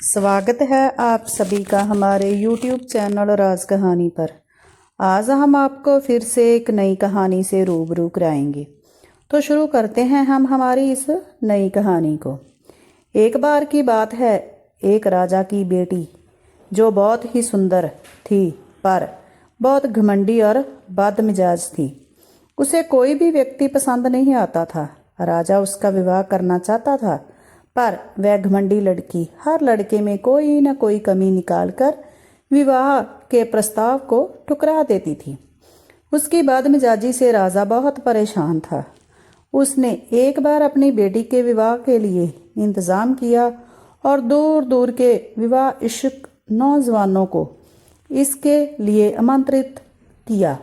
स्वागत है आप सभी का हमारे YouTube चैनल राज कहानी पर। आज हम आपको फिर से एक नई कहानी से रूबरू कराएंगे। तो शुरू करते हैं हम हमारी इस नई कहानी को। एक बार की बात है, एक राजा की बेटी जो बहुत ही सुंदर थी पर बहुत घमंडी और बदमिजाज थी। उसे कोई भी व्यक्ति पसंद नहीं आता था। राजा उसका विवाह करना चाहता था पर वह घमंडी लड़की हर लड़के में कोई न कोई कमी निकालकर विवाह के प्रस्ताव को ठुकरा देती थी। उसकी बदमिजाजी से राजा बहुत परेशान था। उसने एक बार अपनी बेटी के विवाह के लिए इंतज़ाम किया और दूर दूर के विवाह इच्छुक नौजवानों को इसके लिए आमंत्रित किया।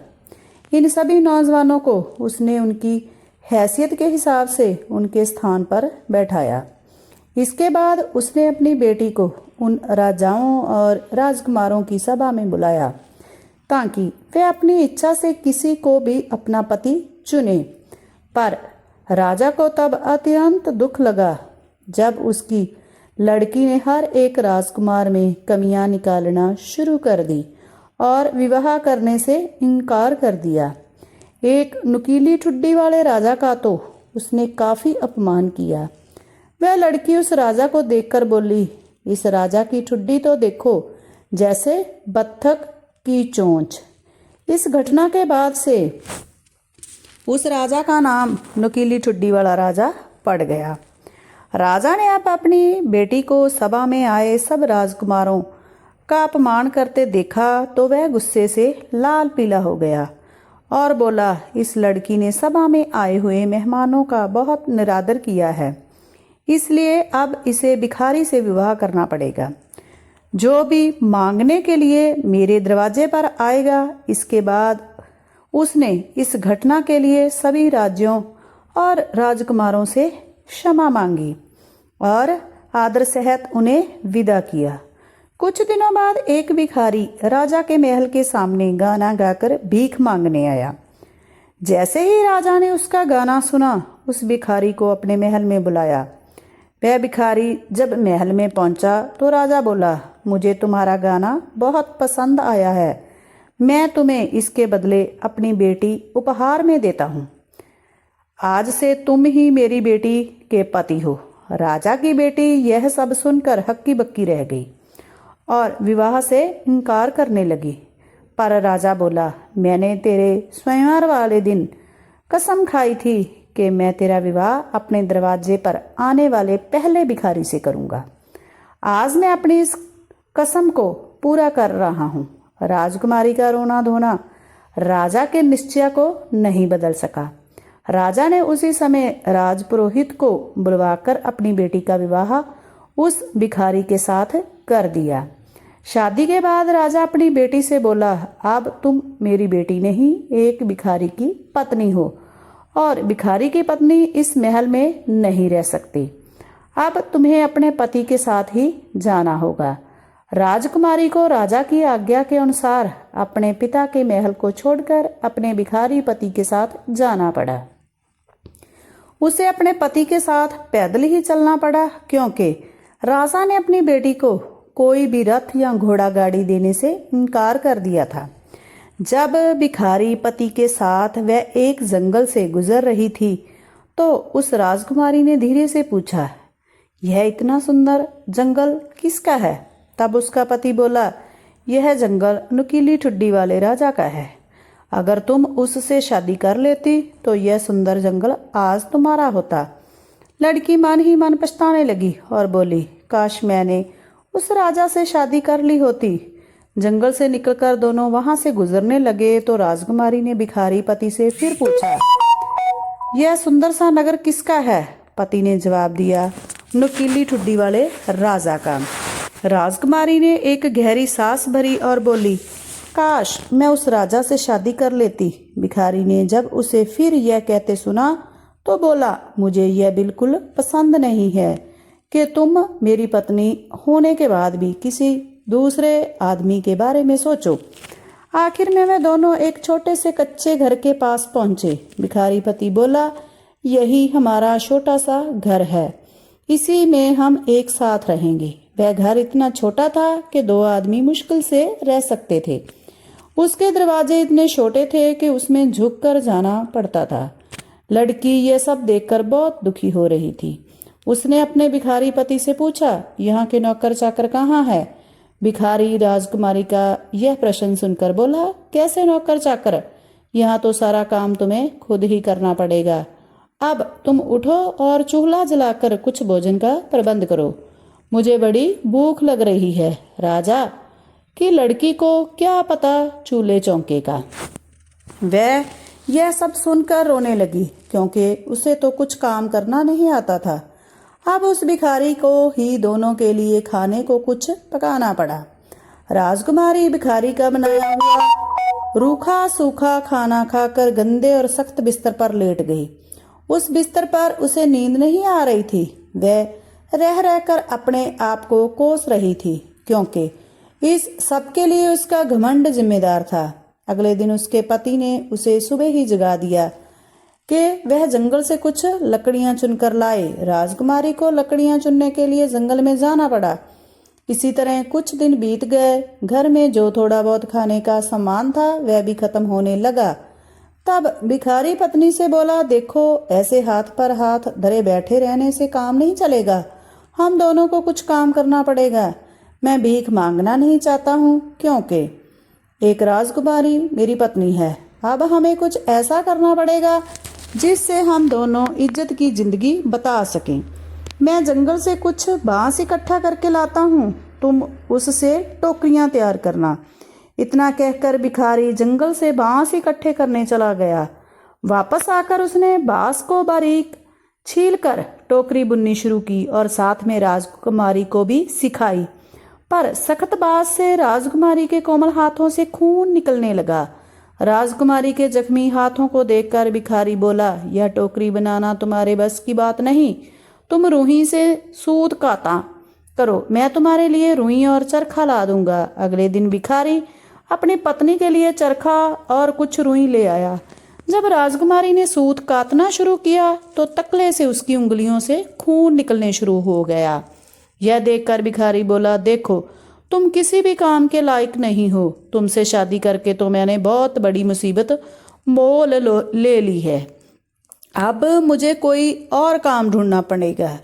इन सभी नौजवानों को उसने उनकी हैसियत के हिसाब से उनके स्थान पर बैठाया। इसके बाद उसने अपनी बेटी को उन राजाओं और राजकुमारों की सभा में बुलाया ताकि वे अपनी इच्छा से किसी को भी अपना पति चुने। पर राजा को तब अत्यंत दुख लगा जब उसकी लड़की ने हर एक राजकुमार में कमियां निकालना शुरू कर दी और विवाह करने से इनकार कर दिया। एक नुकीली ठुड्डी वाले राजा का तो उसने काफ़ी अपमान किया। वह लड़की उस राजा को देखकर बोली, इस राजा की ठुड्डी तो देखो जैसे बत्तख की चोंच। इस घटना के बाद से उस राजा का नाम नुकीली ठुड्डी वाला राजा पड़ गया। राजा ने अब अपनी बेटी को सभा में आए सब राजकुमारों का अपमान करते देखा तो वह गुस्से से लाल पीला हो गया और बोला, इस लड़की ने सभा में आए हुए मेहमानों का बहुत निरादर किया है, इसलिए अब इसे भिखारी से विवाह करना पड़ेगा। जो भी मांगने के लिए मेरे दरवाजे पर आएगा। इसके बाद उसने इस घटना के लिए सभी राज्यों और राजकुमारों से क्षमा मांगी और आदर सहित उन्हें विदा किया। कुछ दिनों बाद एक भिखारी राजा के महल के सामने गाना गाकर भीख मांगने आया। जैसे ही राजा ने उसका गाना सुना, उस भिखारी को अपने महल में बुलाया। वह भिखारी जब महल में पहुंचा तो राजा बोला, मुझे तुम्हारा गाना बहुत पसंद आया है, मैं तुम्हें इसके बदले अपनी बेटी उपहार में देता हूँ। आज से तुम ही मेरी बेटी के पति हो। राजा की बेटी यह सब सुनकर हक्की बक्की रह गई और विवाह से इनकार करने लगी। पर राजा बोला, मैंने तेरे स्वयंवर वाले दिन कसम खाई थी कि मैं तेरा विवाह अपने दरवाजे पर आने वाले पहले भिखारी से करूंगा। आज मैं अपनी इस कसम को पूरा कर रहा हूँ। राजकुमारी का रोना धोना राजा के निश्चय को नहीं बदल सका। राजा ने उसी समय राजपुरोहित को बुलवाकर अपनी बेटी का विवाह उस भिखारी के साथ कर दिया। शादी के बाद राजा अपनी बेटी से बोला, अब तुम मेरी बेटी नहीं, एक भिखारी की पत्नी हो और भिखारी की पत्नी इस महल में नहीं रह सकती। अब तुम्हें अपने पति के साथ ही जाना होगा। राजकुमारी को राजा की आज्ञा के अनुसार अपने पिता के महल को छोड़कर अपने भिखारी पति के साथ जाना पड़ा। उसे अपने पति के साथ पैदल ही चलना पड़ा क्योंकि राजा ने अपनी बेटी को कोई भी रथ या घोड़ा गाड़ी देने से इनकार कर दिया था। जब भिखारी पति के साथ वह एक जंगल से गुजर रही थी तो उस राजकुमारी ने धीरे से पूछा, यह इतना सुंदर जंगल किसका है? तब उसका पति बोला, यह जंगल नुकीली ठुड्डी वाले राजा का है। अगर तुम उससे शादी कर लेती तो यह सुंदर जंगल आज तुम्हारा होता। लड़की मन ही मन पछताने लगी और बोली, काश मैंने उस राजा से शादी कर ली होती। जंगल से निकलकर दोनों वहां से गुजरने लगे तो राजकुमारी ने भिखारी पति से फिर पूछा, यह सुंदर सा नगर किसका है? पति ने जवाब दिया, नुकीली ठुड्डी वाले राजा का। राजकुमारी ने एक गहरी सांस भरी और बोली, काश मैं उस राजा से शादी कर लेती। भिखारी ने जब उसे फिर यह कहते सुना तो बोला, मुझे यह बिल्कुल पसंद नहीं है कि तुम मेरी पत्नी होने के बाद भी किसी दूसरे आदमी के बारे में सोचो। आखिर में वे दोनों एक छोटे से कच्चे घर के पास पहुंचे। भिखारी पति बोला, यही हमारा छोटा सा घर है, इसी में हम एक साथ रहेंगे। वह घर इतना छोटा था कि 2 आदमी मुश्किल से रह सकते थे। उसके दरवाजे इतने छोटे थे कि उसमें झुक कर जाना पड़ता था। लड़की यह सब देखकर बहुत दुखी हो रही थी। उसने अपने भिखारी पति से पूछा, यहाँ के नौकर चाकर कहाँ है? भिखारी राजकुमारी का यह प्रश्न सुनकर बोला, कैसे नौकर चाकर? यहाँ तो सारा काम तुम्हें खुद ही करना पड़ेगा। अब तुम उठो और चूल्हा जलाकर कुछ भोजन का प्रबंध करो। मुझे बड़ी भूख लग रही है। राजा की लड़की को क्या पता चूल्हे चौके का। वह यह सब सुनकर रोने लगी, क्योंकि उसे तो कुछ काम करना नहीं आता था। अब उस भिखारी को ही दोनों के लिए खाने को कुछ पकाना पड़ा। राजकुमारी भिखारी का बनाया हुआ रूखा सूखा खाना खाकर गंदे और सख्त बिस्तर पर लेट गई। उस बिस्तर पर उसे नींद नहीं आ रही थी। वह रह रहकर अपने आप को कोस रही थी, क्योंकि इस सब के लिए उसका घमंड जिम्मेदार था। अगले दिन उसके पति ने उसे सुबह ही जगा दिया कि वह जंगल से कुछ लकड़ियां चुनकर लाए। राजकुमारी को लकड़ियां चुनने के लिए जंगल में जाना पड़ा। इसी तरह कुछ दिन बीत गए। घर में जो थोड़ा बहुत खाने का सामान था वह भी खत्म होने लगा। तब भिखारी पत्नी से बोला, देखो, ऐसे हाथ पर हाथ धरे बैठे रहने से काम नहीं चलेगा। हम दोनों को कुछ काम करना पड़ेगा। मैं भीख मांगना नहीं चाहता हूँ, क्योंकि एक राजकुमारी मेरी पत्नी है। अब हमें कुछ ऐसा करना पड़ेगा जिससे हम दोनों इज्जत की जिंदगी बता सकें। मैं जंगल से कुछ बांस इकट्ठा करके लाता हूँ, तुम उससे टोकरियाँ तैयार करना। इतना कहकर भिखारी जंगल से बांस इकट्ठे करने चला गया। वापस आकर उसने बांस को बारीक छीलकर टोकरी बुननी शुरू की और साथ में राजकुमारी को भी सिखाई। पर सख्त बांस से राजकुमारी के कोमल हाथों से खून निकलने लगा। राजकुमारी के जख्मी हाथों को देखकर भिखारी बोला, यह टोकरी बनाना तुम्हारे बस की बात नहीं। तुम रूही से सूत काता करो, मैं तुम्हारे लिए रूई और चरखा ला दूंगा। अगले दिन भिखारी अपनी पत्नी के लिए चरखा और कुछ रूई ले आया। जब राजकुमारी ने सूत काटना शुरू किया तो तकले से उसकी उंगलियों से खून निकलने शुरू हो गया। यह देखकर भिखारी बोला, देखो, तुम किसी भी काम के लायक नहीं हो। तुमसे शादी करके तो मैंने बहुत बड़ी मुसीबत मोल ले ली है। अब मुझे कोई और काम ढूंढना पड़ेगा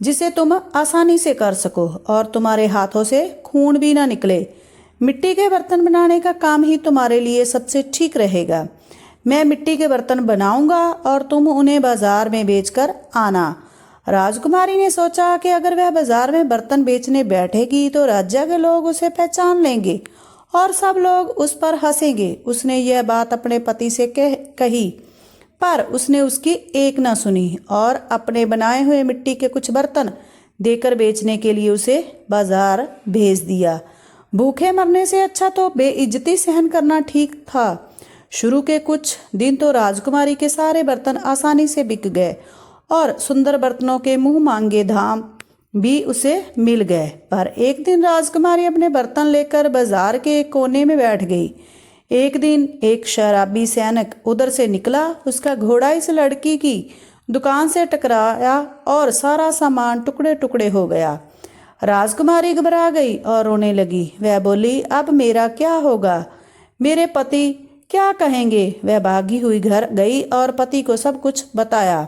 जिसे तुम आसानी से कर सको और तुम्हारे हाथों से खून भी ना निकले। मिट्टी के बर्तन बनाने का काम ही तुम्हारे लिए सबसे ठीक रहेगा। मैं मिट्टी के बर्तन बनाऊंगा और तुम उन्हें बाजार में बेचकर आना। राजकुमारी ने सोचा कि अगर वह बाजार में बर्तन बेचने बैठेगी तो राज्य के लोग उसे पहचान लेंगे और सब लोग उस पर हंसेंगे। उसने यह बात अपने पति से कही, पर उसने उसकी एक ना सुनी और अपने बनाए हुए मिट्टी के कुछ बर्तन देकर बेचने के लिए उसे बाजार भेज दिया। भूखे मरने से अच्छा तो बेइज्जती सहन करना ठीक था। शुरू के कुछ दिन तो राजकुमारी के सारे बर्तन आसानी से बिक गए और सुंदर बर्तनों के मुंह मांगे दाम भी उसे मिल गए। पर एक दिन राजकुमारी अपने बर्तन लेकर बाजार के एक कोने में बैठ गई। एक दिन एक शराबी सैनिक उधर से निकला। उसका घोड़ा इस लड़की की दुकान से टकराया और सारा सामान टुकड़े टुकड़े हो गया। राजकुमारी घबरा गई और रोने लगी। वह बोली, अब मेरा क्या होगा? मेरे पति क्या कहेंगे? वह भागी हुई घर गई और पति को सब कुछ बताया।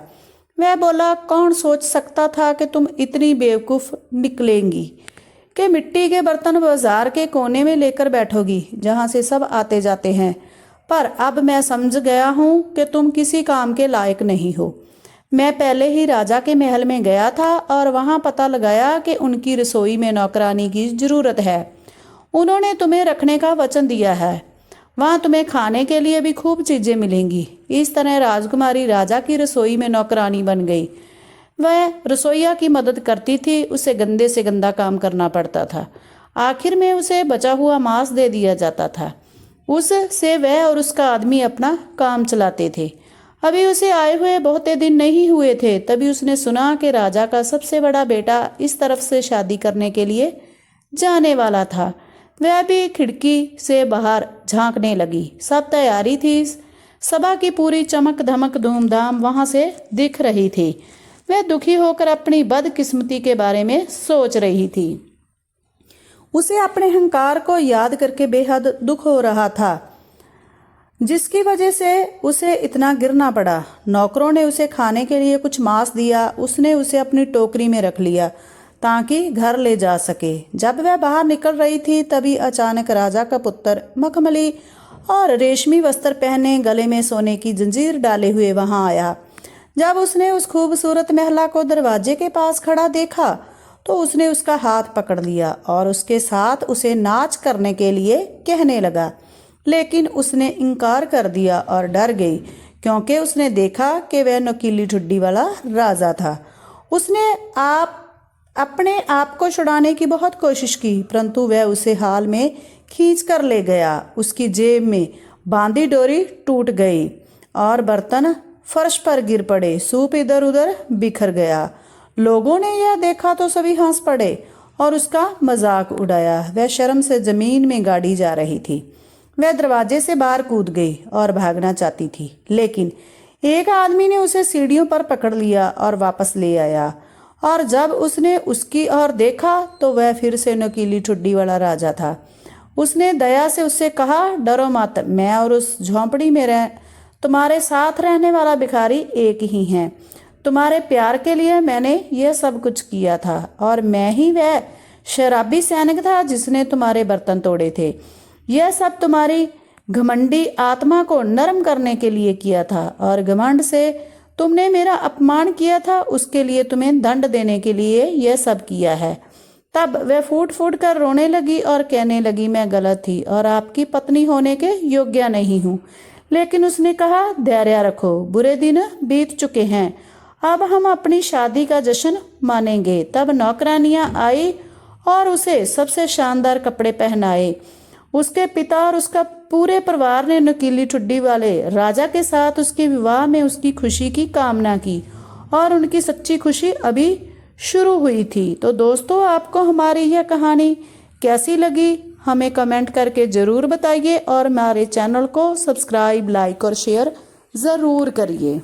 वह बोला, कौन सोच सकता था कि तुम इतनी बेवकूफ़ निकलेंगी कि मिट्टी के बर्तन बाजार के कोने में लेकर बैठोगी जहाँ से सब आते जाते हैं। पर अब मैं समझ गया हूँ कि तुम किसी काम के लायक नहीं हो। मैं पहले ही राजा के महल में गया था और वहाँ पता लगाया कि उनकी रसोई में नौकरानी की ज़रूरत है। उन्होंने तुम्हें रखने का वचन दिया है। वहाँ तुम्हें खाने के लिए भी खूब चीज़ें मिलेंगी। इस तरह राजकुमारी राजा की रसोई में नौकरानी बन गई। वह रसोइया की मदद करती थी। उसे गंदे से गंदा काम करना पड़ता था। आखिर में उसे बचा हुआ मांस दे दिया जाता था। उससे वह और उसका आदमी अपना काम चलाते थे। अभी उसे आए हुए बहुते दिन नहीं हुए थे, तभी उसने सुना कि राजा का सबसे बड़ा बेटा इस तरफ से शादी करने के लिए जाने वाला था। वह भी खिड़की से बाहर झांकने लगी। सब तैयारी थी। सभा की पूरी चमक धमक धूमधाम वहां से दिख रही थी। वह दुखी होकर अपनी बदकिस्मती के बारे में सोच रही थी। उसे अपने अहंकार को याद करके बेहद दुख हो रहा था, जिसकी वजह से उसे इतना गिरना पड़ा। नौकरों ने उसे खाने के लिए कुछ मांस दिया। उसने उसे अपनी टोकरी में रख लिया ताकि घर ले जा सके। जब वह बाहर निकल रही थी तभी अचानक राजा का पुत्र मखमली और रेशमी वस्त्र पहने, गले में सोने की जंजीर डाले हुए वहां आया। जब उसने उस खूबसूरत महिला को दरवाजे के पास खड़ा देखा तो उसने उसका हाथ पकड़ लिया और उसके साथ उसे नाच करने के लिए कहने लगा, लेकिन उसने इनकार कर दिया और डर गई क्योंकि उसने देखा कि वह नुकीली ठुड्डी वाला राजा था। उसने अपने आप को छुड़ाने की बहुत कोशिश की, परंतु वह उसे हाल में खींच कर ले गया। उसकी जेब में बांधी डोरी टूट गई और बर्तन फर्श पर गिर पड़े। सूप इधर उधर बिखर गया। लोगों ने यह देखा तो सभी हंस पड़े और उसका मजाक उड़ाया। वह शर्म से जमीन में गाड़ी जा रही थी। वह दरवाजे से बाहर कूद गई और भागना चाहती थी, लेकिन एक आदमी ने उसे सीढ़ियों पर पकड़ लिया और वापस ले आया। और जब उसने उसकी ओर देखा तो वह फिर से नुकीली ठुड्डी वाला राजा था। उसने दया से उससे कहा, डरो मत, मैं और उस झोंपड़ी में तुम्हारे साथ रहने वाला भिखारी एक ही हैं। तुम्हारे प्यार के लिए मैंने यह सब कुछ किया था और मैं ही वह शराबी सैनिक था जिसने तुम्हारे बर्तन तोड़े थे। यह सब तुम्हारी घमंडी आत्मा को नरम करने के लिए किया था और घमंड से तुमने मेरा अपमान किया था, उसके लिए तुम्हें दंड देने के लिए यह सब किया है। तब वह फूट फूट कर रोने लगी और कहने लगी, मैं गलत थी और आपकी पत्नी होने के योग्य नहीं हूँ। लेकिन उसने कहा, धैर्य रखो, बुरे दिन बीत चुके हैं, अब हम अपनी शादी का जश्न मानेंगे। तब नौकरानियां आई और उसे सबसे शानदार कपड़े पहनाए। उसके पिता और उसका पूरे परिवार ने नुकीली ठुड्डी वाले राजा के साथ उसके विवाह में उसकी खुशी की कामना की और उनकी सच्ची खुशी अभी शुरू हुई थी। तो दोस्तों, आपको हमारी यह कहानी कैसी लगी हमें कमेंट करके ज़रूर बताइए और हमारे चैनल को सब्सक्राइब, लाइक और शेयर ज़रूर करिए।